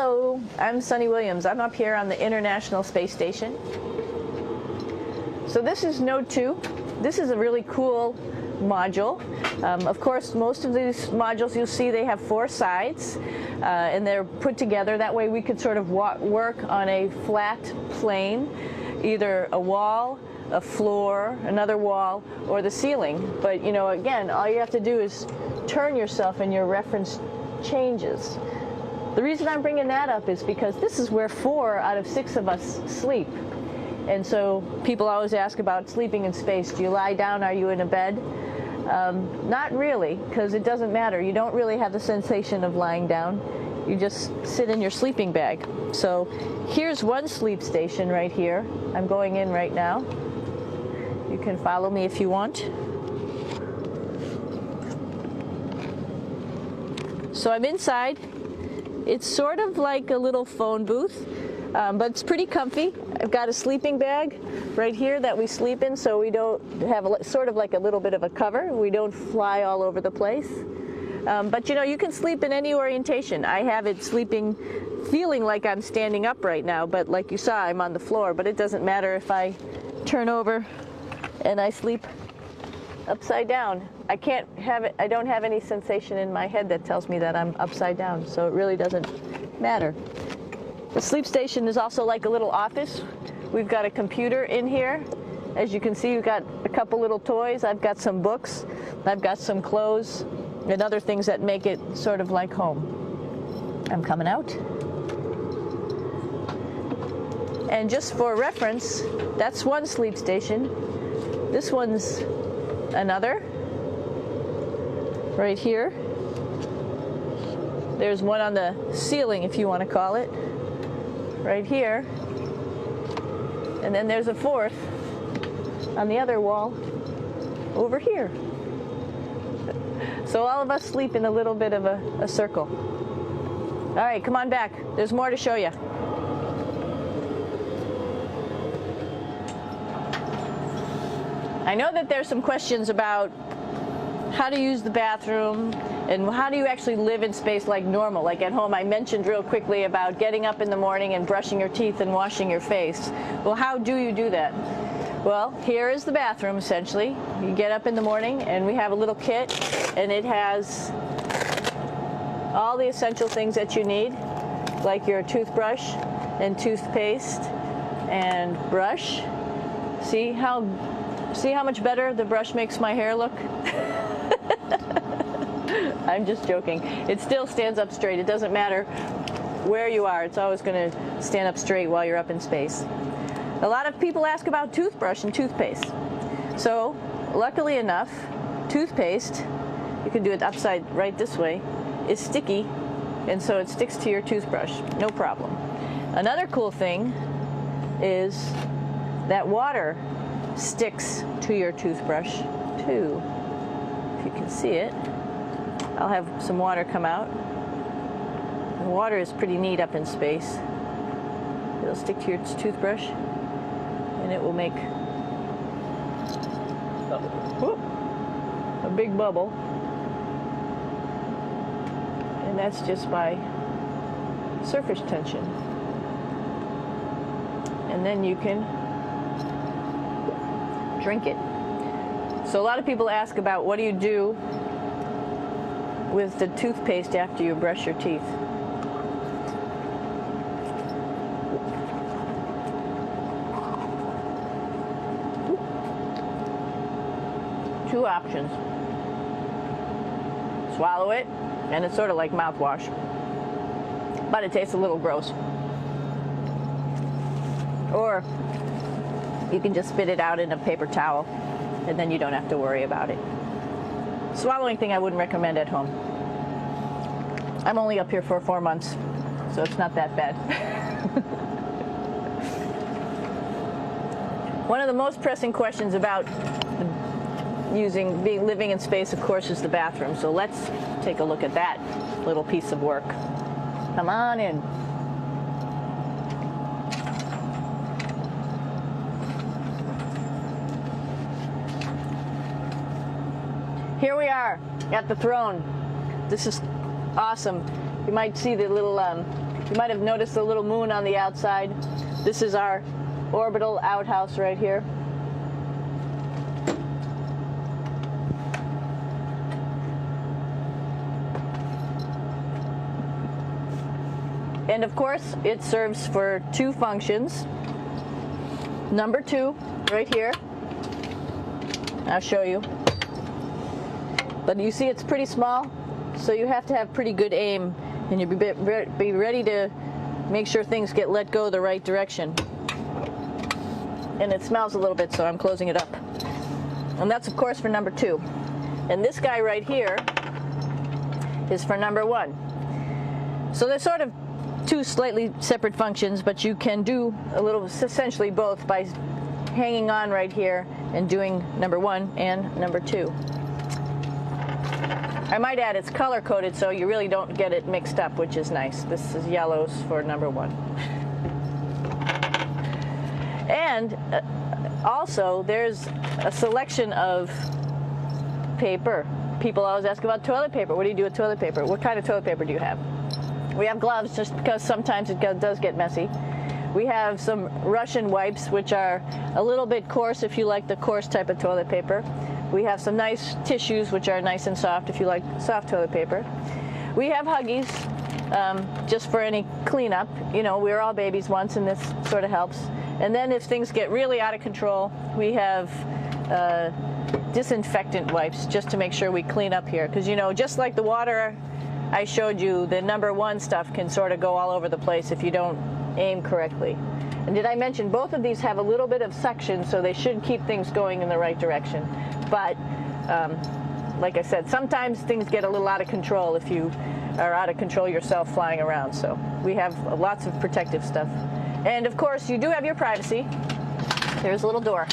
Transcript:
Hello, I'm Sunny Williams. I'm up here on the International Space Station. So this is Node 2. This is a really cool module. Of course, most of these modules you'll see they have 4 sides and they're put together. That way we could sort of work on a flat plane, either a wall, a floor, another wall, or the ceiling. But you know, again, all you have to do is turn yourself and your reference changes. The reason I'm bringing that up is because this is where 4 out of 6 of us sleep. And so people always ask about sleeping in space. Do you lie down? Are you in a bed? Not really, because it doesn't matter. You don't really have the sensation of lying down. You just sit in your sleeping bag. So here's one sleep station right here. I'm going in right now. You can follow me if you want. So I'm inside. It's sort of like a little phone booth, but it's pretty comfy. I've got a sleeping bag right here that we sleep in, so we don't have sort of like a little bit of a cover. We don't fly all over the place. But you know, you can sleep in any orientation. I have it sleeping, feeling like I'm standing up right now, but like you saw, I'm on the floor. But it doesn't matter if I turn over and I sleep upside down. I can't have it, I don't have any sensation in my head that tells me that I'm upside down, so it really doesn't matter. The sleep station is also like a little office. We've got a computer in here. As you can see, we've got a couple little toys. I've got some books. I've got some clothes and other things that make it sort of like home. I'm coming out. And just for reference, that's one sleep station. This one's another. Right here. There's one on the ceiling, if you want to call it. Right here. And then there's a 4th on the other wall over here. So all of us sleep in a little bit of a circle. All right, come on back. There's more to show you. I know that there's some questions about how to use the bathroom and how do you actually live in space like normal, like at home. I mentioned real quickly about getting up in the morning and brushing your teeth and washing your face. Well, how do you do that? Well, here is the bathroom essentially. You get up in the morning and we have a little kit and it has all the essential things that you need, like your toothbrush and toothpaste and brush. See how much better the brush makes my hair look? I'm just joking. It still stands up straight. It doesn't matter where you are. It's always going to stand up straight while you're up in space. A lot of people ask about toothbrush and toothpaste. So, luckily enough, toothpaste, you can do it upside right this way, is sticky, and so it sticks to your toothbrush. No problem. Another cool thing is that water sticks to your toothbrush too. If you can see it, I'll have some water come out. The water is pretty neat up in space. It'll stick to your toothbrush and it will make a big bubble, and that's just by surface tension. And then you can drink it. So a lot of people ask about what do you do with the toothpaste after you brush your teeth. Two options. Swallow it, and it's sort of like mouthwash, but it tastes a little gross. Or you can just spit it out in a paper towel, and then you don't have to worry about it. Swallowing thing I wouldn't recommend at home. I'm only up here for 4 months, so it's not that bad. One of the most pressing questions about living in space, of course, is the bathroom. So let's take a look at that little piece of work. Come on in. Here we are at the throne. This is awesome. You might see the little You might have noticed a little moon on the outside. This is our orbital outhouse right here. And of course, it serves for two functions. Number 2, right here. I'll show you. But you see it's pretty small, so you have to have pretty good aim, and you be ready to make sure things get let go the right direction. And it smells a little bit, so I'm closing it up. And that's of course for number 2. And this guy right here is for number 1. So they're sort of two slightly separate functions, but you can do a little, essentially both, by hanging on right here and doing number 1 and number 2. I might add it's color coded, so you really don't get it mixed up, which is nice. This is yellows for number 1. And also there's a selection of paper. People always ask about toilet paper. What do you do with toilet paper? What kind of toilet paper do you have? We have gloves, just because sometimes it does get messy. We have some Russian wipes, which are a little bit coarse if you like the coarse type of toilet paper. We have some nice tissues, which are nice and soft if you like soft toilet paper. We have Huggies, just for any cleanup. You know, we were all babies once, and this sort of helps. And then if things get really out of control, we have disinfectant wipes, just to make sure we clean up here. Because, you know, just like the water I showed you, the number 1 stuff can sort of go all over the place if you don't aim correctly. And did I mention both of these have a little bit of suction, so they should keep things going in the right direction. But like I said, sometimes things get a little out of control if you are out of control yourself flying around. So we have lots of protective stuff. And of course, you do have your privacy. There's a little door.